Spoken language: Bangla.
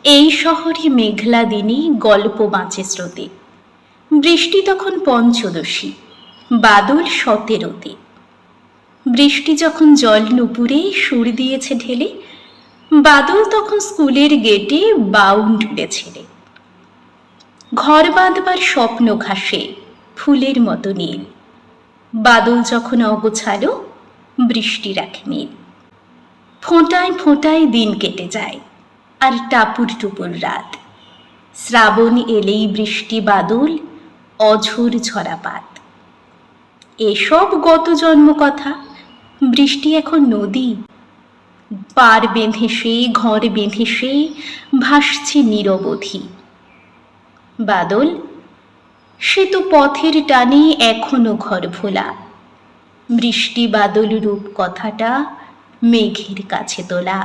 এই শহরে মেঘলা দিনে গল্প বাঁচে স্রোতে। বৃষ্টি তখন পঞ্চদশী, বাদল 17তে। বৃষ্টি যখন জল নুপুরে সুর দিয়েছে ঢেলে, বাদল তখন স্কুলের গেটে বাউন্ডুলে ছেড়ে। ঘর বাঁধবার স্বপ্ন ঘাসে ফুলের মতো নীল, বাদল যখন অগোছালো বৃষ্টি রাখে নীল। ফোঁটায় ফোঁটায় দিন কেটে যায় আর টাপুর টুপুর রাত। শ্রাবণ এলেই বৃষ্টি বাদল, অঝোর ঝরাপাত। এসব গত জন্ম কথা, বৃষ্টি এখন নদী। পার বেঁধে সে, ঘর বেঁধে সে ভাসছে নিরবধি। বাদল, সে তো পথের টানে এখনো ঘর ভোলা। বৃষ্টি বাদল রূপ কথাটা মেঘের কাছে তোলা।